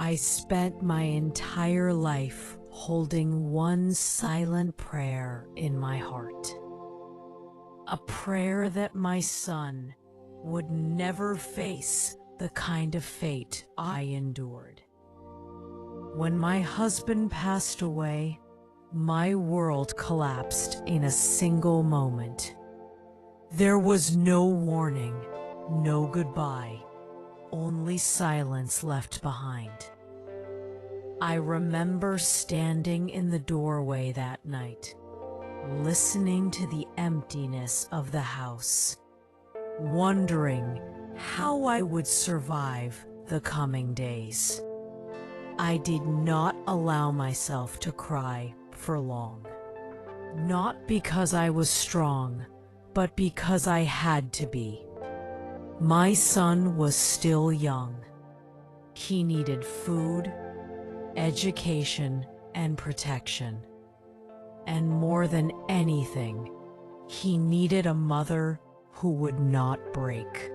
I spent my entire life holding one silent prayer in my heart. A prayer that my son would never face the kind of fate I endured. When my husband passed away, my world collapsed in a single moment. There was no warning, no goodbye, only silence left behind. I remember standing in the doorway that night, listening to the emptiness of the house, wondering how I would survive the coming days. I did not allow myself to cry for long, not because I was strong, but because I had to be. My son was still young. He needed food, education, and protection. And more than anything, he needed a mother who would not break.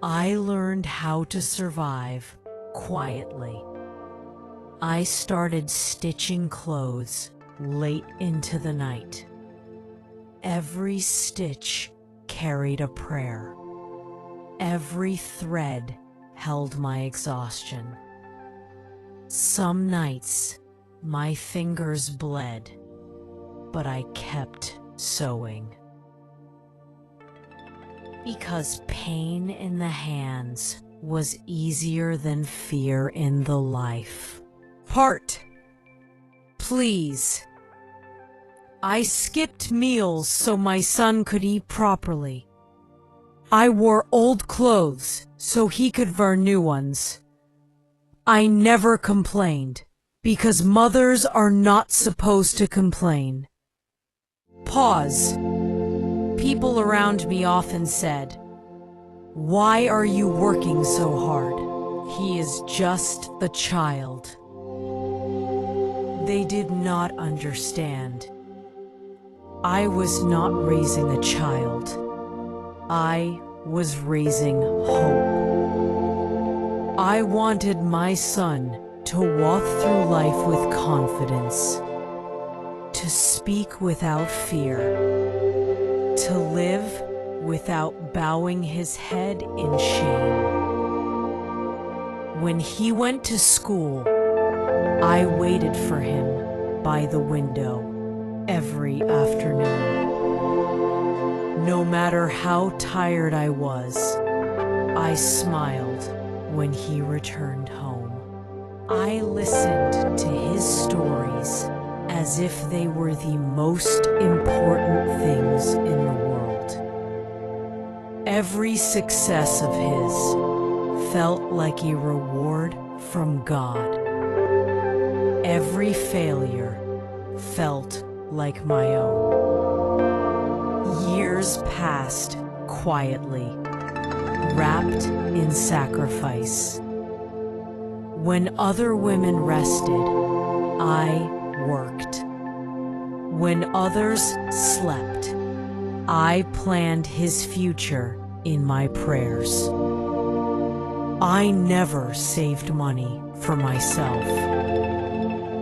I learned how to survive quietly. I started stitching clothes late into the night. Every stitch carried a prayer. Every thread held my exhaustion. Some nights, my fingers bled, but I kept sewing. Because pain in the hands was easier than fear in the life. Part. Please. I skipped meals so my son could eat properly. I wore old clothes so he could wear new ones. I never complained, because mothers are not supposed to complain. Pause. People around me often said, "Why are you working so hard? He is just a child." They did not understand. I was not raising a child. I was raising hope. I wanted my son to walk through life with confidence, to speak without fear, to live without bowing his head in shame. When he went to school, I waited for him by the window every afternoon. No matter how tired I was, I smiled when he returned home. I listened to his stories as if they were the most important things in the world. Every success of his felt like a reward from God. Every failure felt like my own. Years passed quietly, wrapped in sacrifice. When other women rested, I worked. When others slept, I planned his future in my prayers. I never saved money for myself.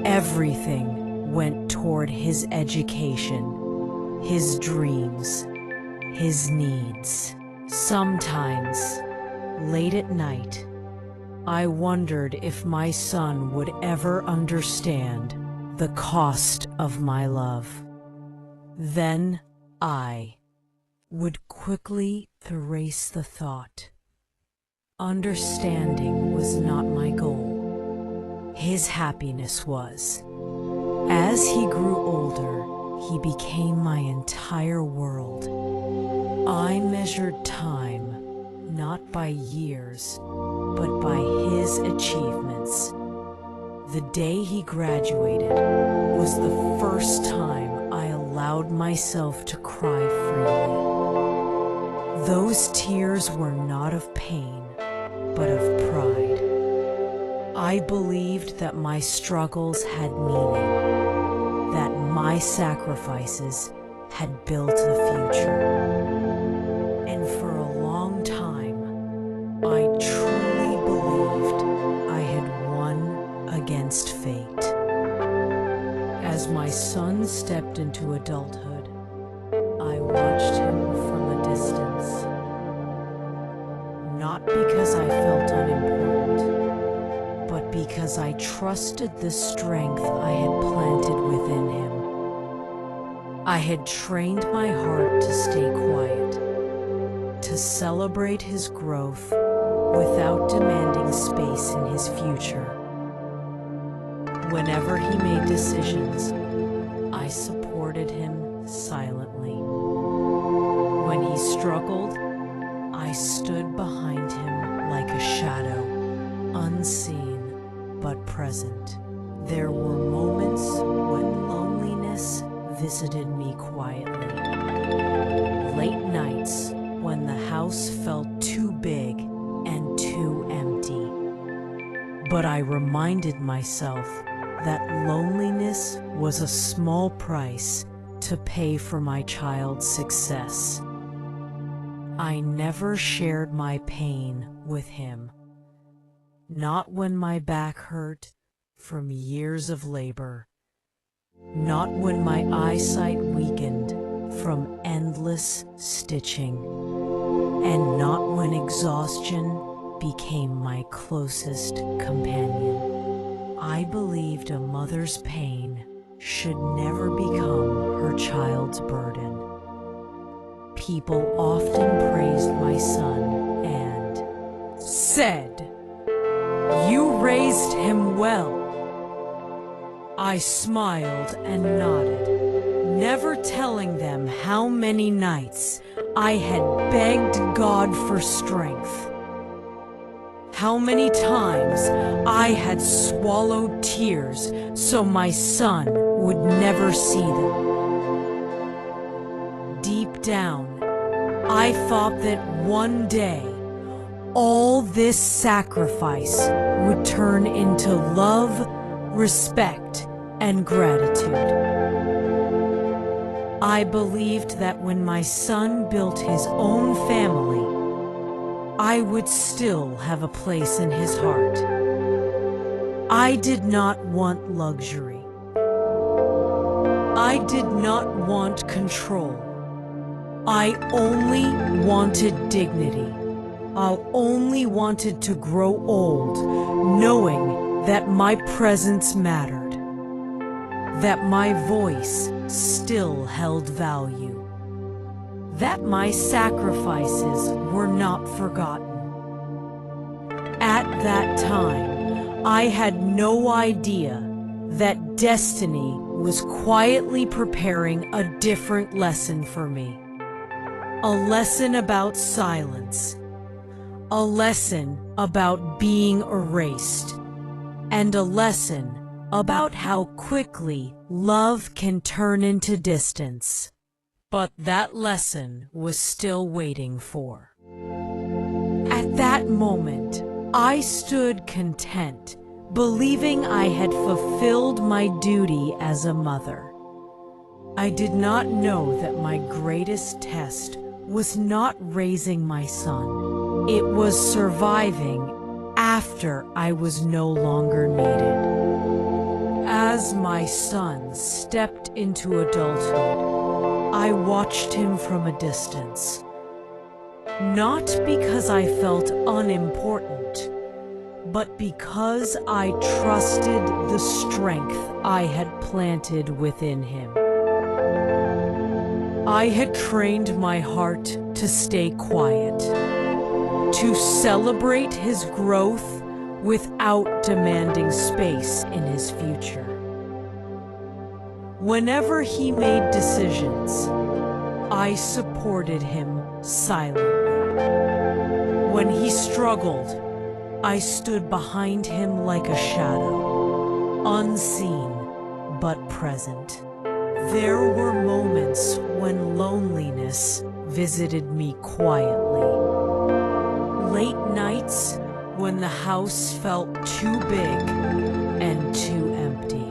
Everything went toward his education, his dreams, his needs. Sometimes, late at night, I wondered if my son would ever understand the cost of my love. Then I would quickly erase the thought. Understanding was not my goal. His happiness was. As he grew older, he became my entire world. I measured time not by years, but by his achievements. The day he graduated was the first time I allowed myself to cry freely. Those tears were not of pain, but of pride. I believed that my struggles had meaning, that my sacrifices had built the future. And for a long time, I truly believed I had against fate. As my son stepped into adulthood, I watched him from a distance. Not because I felt unimportant, but because I trusted the strength I had planted within him. I had trained my heart to stay quiet, to celebrate his growth without demanding space in his future. Whenever he made decisions, I supported him silently. When he struggled, I stood behind him like a shadow, unseen but present. There were moments when loneliness visited me quietly. Late nights when the house felt too big and too empty. But I reminded myself that loneliness was a small price to pay for my child's success. I never shared my pain with him. Not when my back hurt from years of labor. Not when my eyesight weakened from endless stitching. And not when exhaustion became my closest companion. I believed a mother's pain should never become her child's burden. People often praised my son and said, "You raised him well." I smiled and nodded, never telling them how many nights I had begged God for strength. How many times I had swallowed tears so my son would never see them. Deep down, I thought that one day, all this sacrifice would turn into love, respect, and gratitude. I believed that when my son built his own family, I would still have a place in his heart. I did not want luxury. I did not want control. I only wanted dignity. I only wanted to grow old, knowing that my presence mattered, that my voice still held value, that my sacrifices were not forgotten. At that time, I had no idea that destiny was quietly preparing a different lesson for me. A lesson about silence, a lesson about being erased, and a lesson about how quickly love can turn into distance. But that lesson was still waiting for. At that moment, I stood content, believing I had fulfilled my duty as a mother. I did not know that my greatest test was not raising my son. It was surviving after I was no longer needed. As my son stepped into adulthood, I watched him from a distance. Not because I felt unimportant, but because I trusted the strength I had planted within him. I had trained my heart to stay quiet, to celebrate his growth without demanding space in his future. Whenever he made decisions, I supported him silently. When he struggled, I stood behind him like a shadow, unseen but present. There were moments when loneliness visited me quietly. Late nights when the house felt too big and too empty.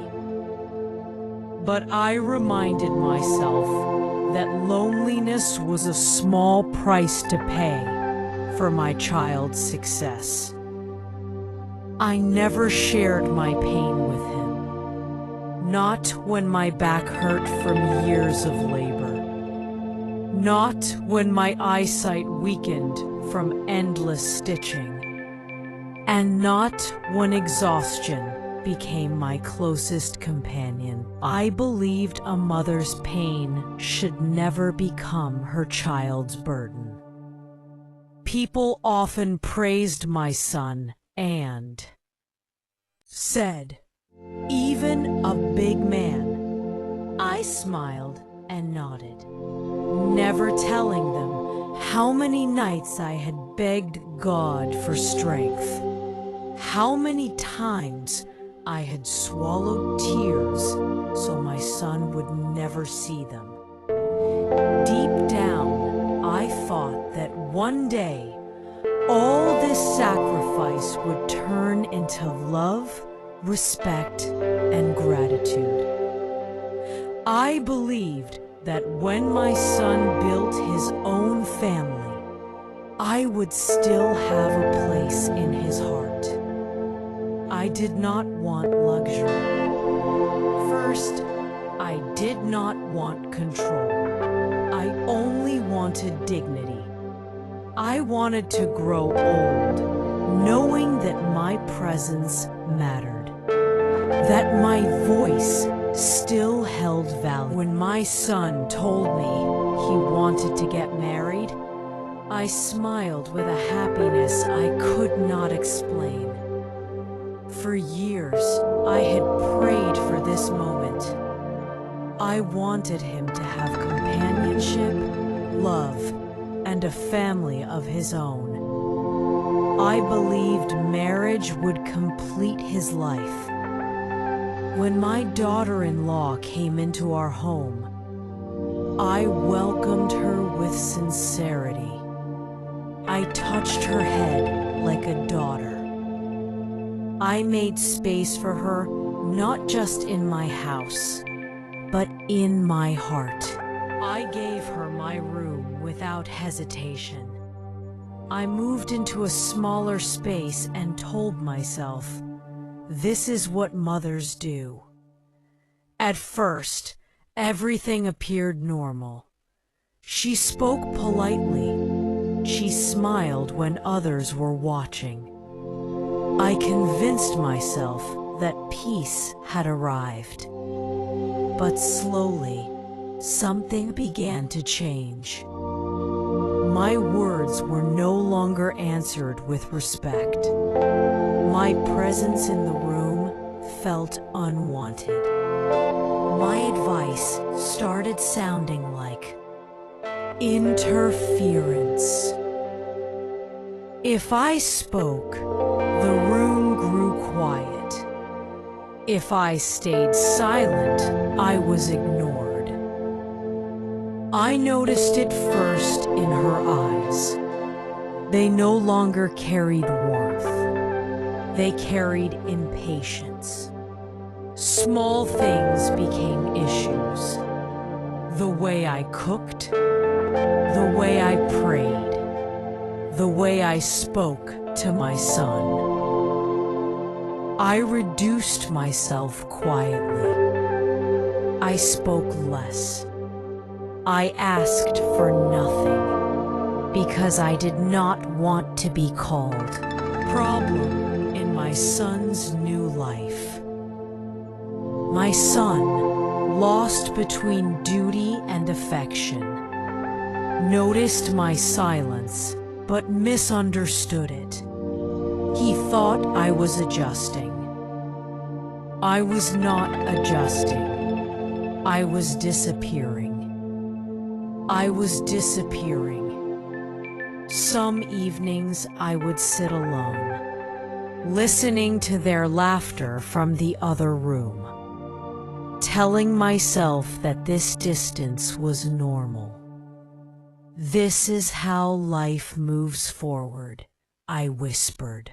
But I reminded myself that loneliness was a small price to pay for my child's success. I never shared my pain with him. Not when my back hurt from years of labor. Not when my eyesight weakened from endless stitching. And not when exhaustion became my closest companion. I believed a mother's pain should never become her child's burden. People often praised my son and said, "Even a big man." I smiled and nodded, never telling them how many nights I had begged God for strength, how many times I had swallowed tears so my son would never see them. Deep down, I thought that one day all this sacrifice would turn into love, respect, and gratitude. I believed that when my son built his own family, I would still have a place in his heart. I did not want luxury. First, I did not want control. I only wanted dignity. I wanted to grow old, knowing that my presence mattered, that my voice still held value. When my son told me he wanted to get married, I smiled with a happiness I could not explain. For years, I had prayed for this moment. I wanted him to have companionship, love, and a family of his own. I believed marriage would complete his life. When my daughter-in-law came into our home, I welcomed her with sincerity. I touched her head like a daughter. I made space for her, not just in my house, but in my heart. I gave her my room without hesitation. I moved into a smaller space and told myself, this is what mothers do. At first, everything appeared normal. She spoke politely. She smiled when others were watching. I convinced myself that peace had arrived. But slowly, something began to change. My words were no longer answered with respect. My presence in the room felt unwanted. My advice started sounding like interference. If I spoke, the room grew quiet. If I stayed silent, I was ignored. I noticed it first in her eyes. They no longer carried warmth. They carried impatience. Small things became issues. The way I cooked, the way I prayed, the way I spoke to my son. I reduced myself quietly. I spoke less. I asked for nothing because I did not want to be called problem in my son's new life. My son, lost between duty and affection, noticed my silence but misunderstood it. He thought I was adjusting. I was not adjusting. I was disappearing. I was disappearing. Some evenings I would sit alone, listening to their laughter from the other room, telling myself that this distance was normal. This is how life moves forward, I whispered.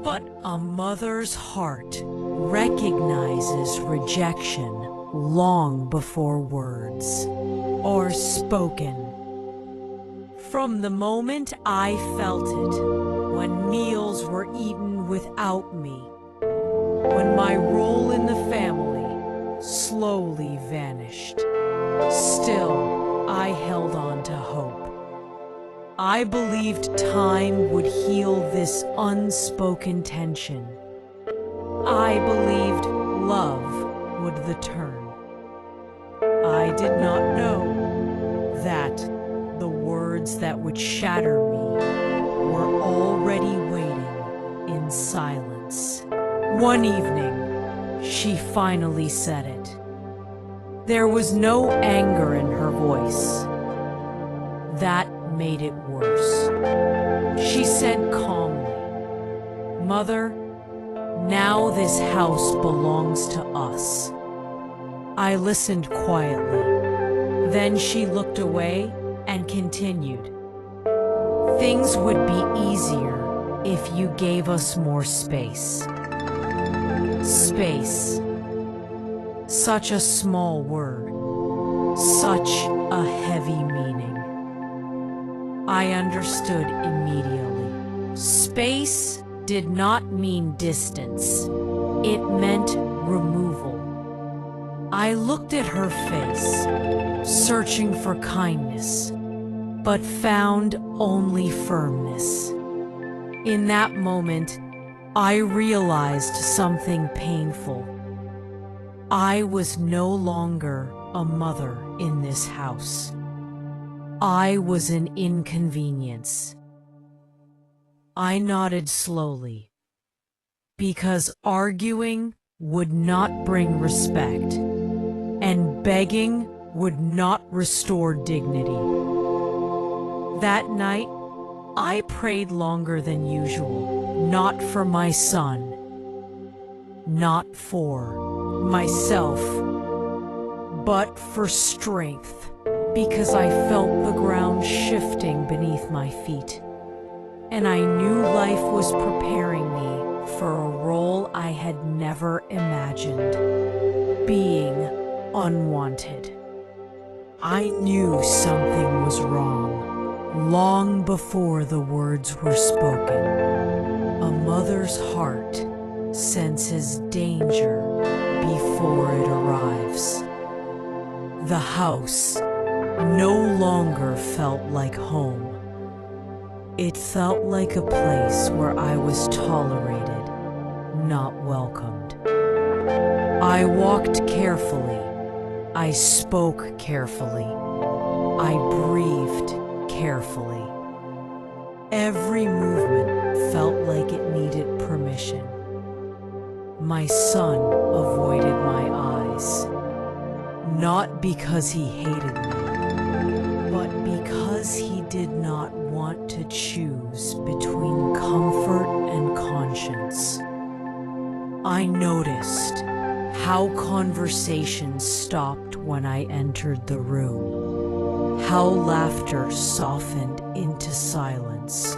But a mother's heart recognizes rejection long before words are spoken. From the moment I felt it, when meals were eaten without me, when my role in the family slowly vanished, still I held on to hope. I believed time would heal this unspoken tension. I believed love would return. I did not know that the words that would shatter me were already waiting in silence. One evening, she finally said it. There was no anger in her voice. That made it worse. She said calmly, "Mother, now this house belongs to us." I listened quietly. Then she looked away and continued, "Things would be easier if you gave us more space." Space. Such a small word. Such a heavy meaning. I understood immediately. Space did not mean distance. It meant removal. I looked at her face, searching for kindness, but found only firmness. In that moment, I realized something painful. I was no longer a mother in this house. I was an inconvenience. I nodded slowly, because arguing would not bring respect, and begging would not restore dignity. That night, I prayed longer than usual, not for my son, not for myself, but for strength, because I felt the ground shifting beneath my feet, and I knew life was preparing me for a role I had never imagined, being unwanted. I knew something was wrong long before the words were spoken. A mother's heart senses danger before it arrives. The house no longer felt like home. It felt like a place where I was tolerated, not welcomed. I walked carefully. I spoke carefully. I breathed carefully. Every movement felt like it needed permission. My son avoided my eyes, not because he hated me, but because he did not want to choose between comfort and conscience. I noticed how conversations stopped when I entered the room, how laughter softened into silence,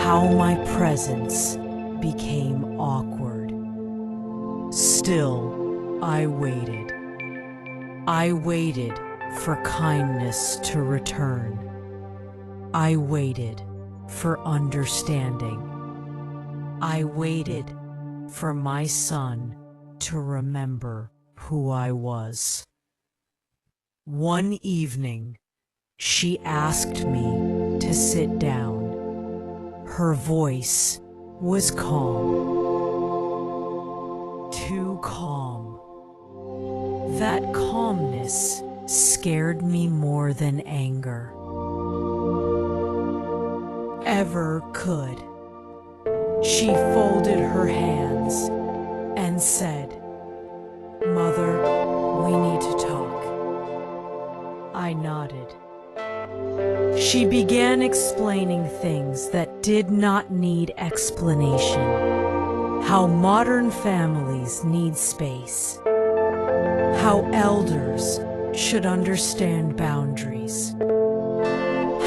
how my presence became awkward. Still, I waited. I waited for kindness to return. I waited for understanding. I waited for my son to remember who I was. One evening, she asked me to sit down. Her voice was calm. Too calm. That calmness scared me more than anger ever could. She folded her hands and said, "Mother, we need to talk." I nodded. She began explaining things that did not need explanation. How modern families need space. How elders should understand boundaries.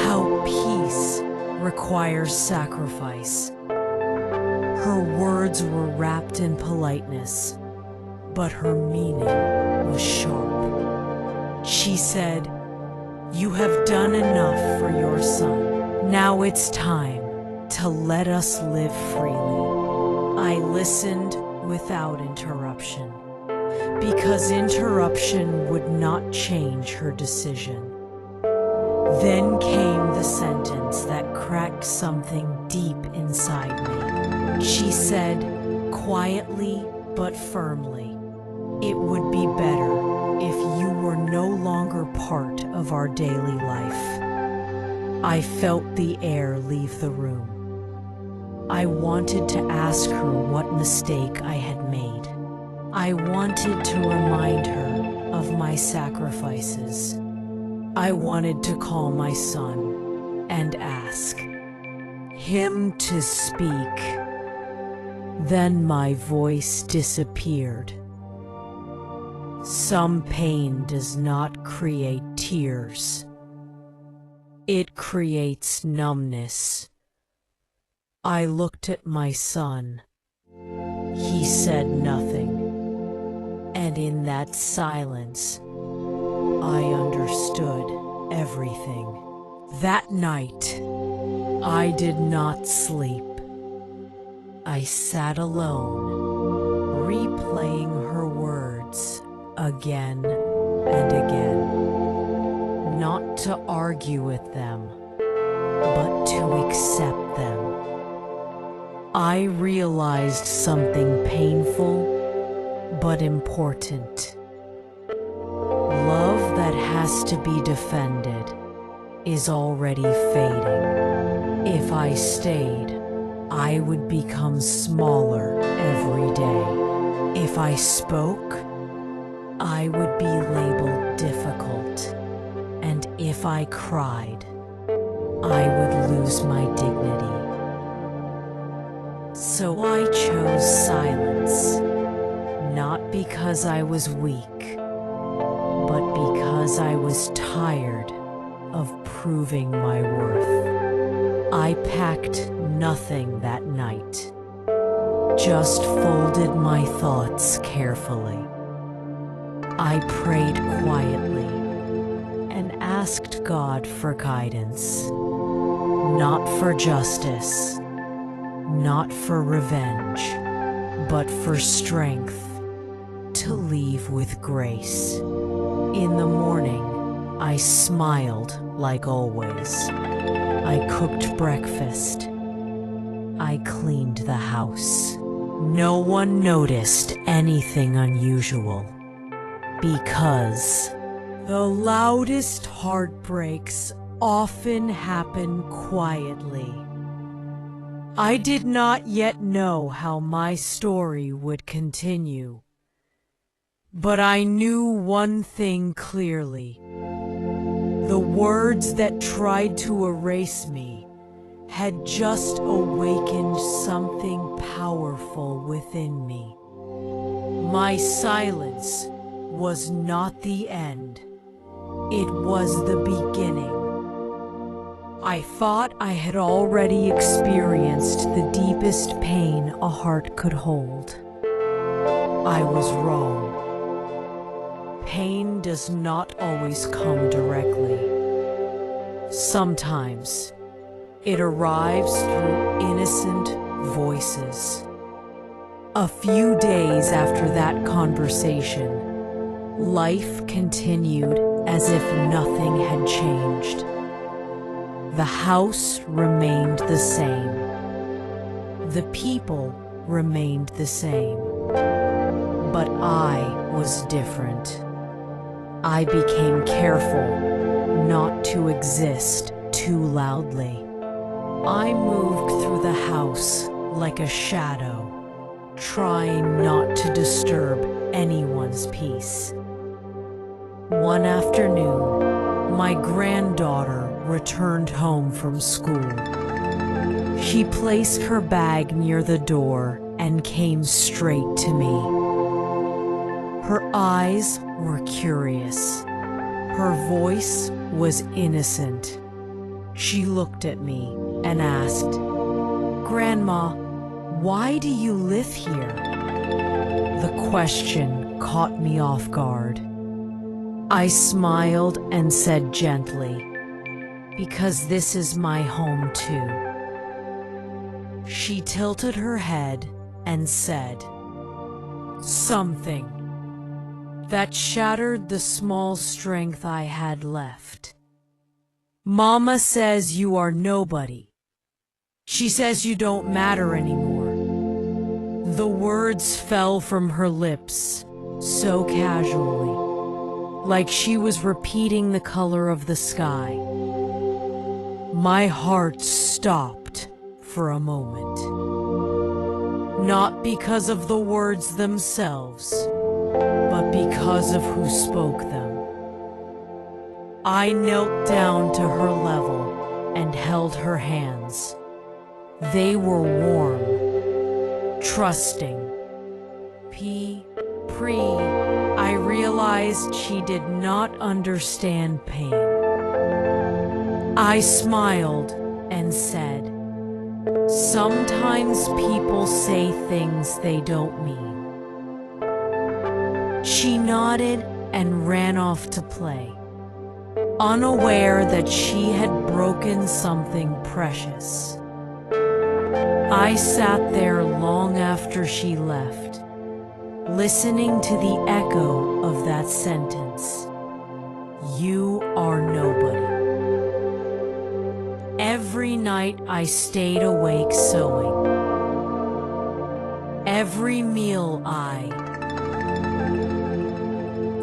How peace requires sacrifice. Her words were wrapped in politeness, but her meaning was sharp. She said, You have done enough for your son. Now it's time to let us live freely. I listened without interruption, because interruption would not change her decision. Then came the sentence that cracked something deep inside me. She said, quietly but firmly, "It would be better if you were no longer part of our daily life." I felt the air leave the room. I wanted to ask her what mistake I had made. I wanted to remind her of my sacrifices. I wanted to call my son and ask him to speak. Then my voice disappeared. Some pain does not create tears. It creates numbness. I looked at my son. He said nothing. And in that silence, I understood everything. That night, I did not sleep. I sat alone, replaying her words again and again. Not to argue with them, but to accept them. I realized something painful but important. Love that has to be defended is already fading. If I stayed, I would become smaller every day. If I spoke, I would be labeled difficult. And if I cried, I would lose my dignity. So I chose silence, not because I was weak, but because I was tired of proving my worth. I packed nothing that night, just folded my thoughts carefully. I prayed quietly and asked God for guidance, not for justice, not for revenge, but for strength to leave with grace. In the morning, I smiled like always. I cooked breakfast. I cleaned the house. No one noticed anything unusual, because the loudest heartbreaks often happen quietly. I did not yet know how my story would continue, but I knew one thing clearly. The words that tried to erase me had just awakened something powerful within me. My silence was not the end. It was the beginning. I thought I had already experienced the deepest pain a heart could hold. I was wrong. Pain does not always come directly. Sometimes it arrives through innocent voices. A few days after that conversation, life continued as if nothing had changed. The house remained the same. The people remained the same. But I was different. I became careful not to exist too loudly. I moved through the house like a shadow, trying not to disturb anyone's peace. One afternoon, my granddaughter returned home from school. She placed her bag near the door and came straight to me. Her eyes were curious. Her voice was innocent. She looked at me and asked, "Grandma, why do you live here?" The question caught me off guard. I smiled and said gently, "Because this is my home too." She tilted her head and said something that shattered the small strength I had left. "Mama says you are nobody. She says you don't matter anymore." The words fell from her lips so casually, like she was repeating the color of the sky. My heart stopped for a moment. Not because of the words themselves, but because of who spoke them. I knelt down to her level and held her hands. They were warm, trusting. I realized she did not understand pain. I smiled and said, "Sometimes people say things they don't mean." She nodded and ran off to play, unaware that she had broken something precious. I sat there long after she left, listening to the echo of that sentence. You are nobody. Every night I stayed awake sewing. Every meal I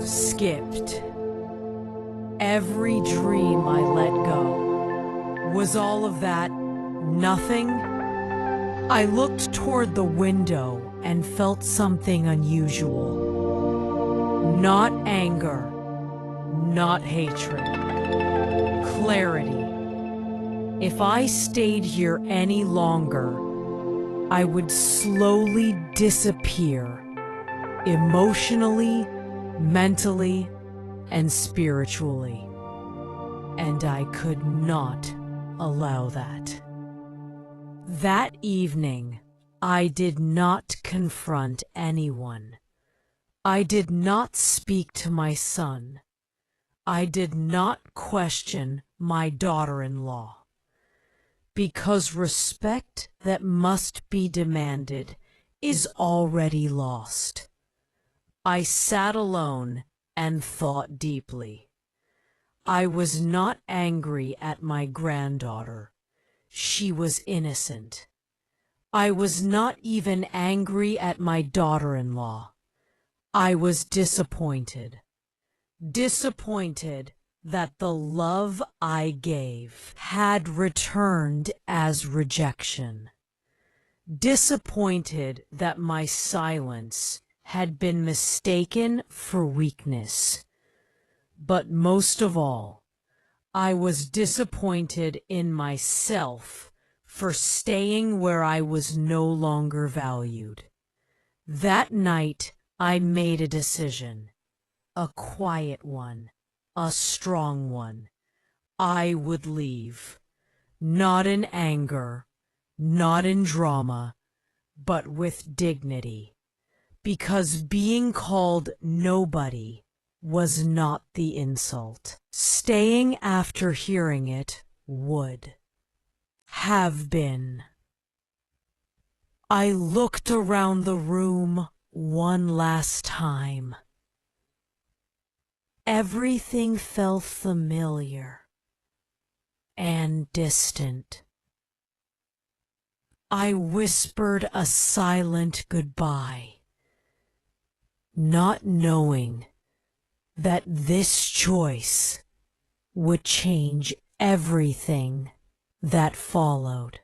skipped. Every dream I let go. Was all of that nothing? I looked toward the window and felt something unusual. Not anger, not hatred. Clarity. If I stayed here any longer, I would slowly disappear, emotionally, mentally, and spiritually. And I could not allow that. That evening, I did not confront anyone. I did not speak to my son. I did not question my daughter-in-law. Because respect that must be demanded is already lost. I sat alone and thought deeply. I was not angry at my granddaughter. She was innocent. I was not even angry at my daughter-in-law. I was disappointed. Disappointed that the love I gave had returned as rejection. Disappointed that my silence had been mistaken for weakness. But most of all, I was disappointed in myself for staying where I was no longer valued. That night, I made a decision, a quiet one, a strong one. I would leave, not in anger, not in drama, but with dignity, because being called nobody was not the insult. Staying after hearing it would have been. I looked around the room one last time. Everything felt familiar and distant. I whispered a silent goodbye, not knowing that this choice would change everything that followed.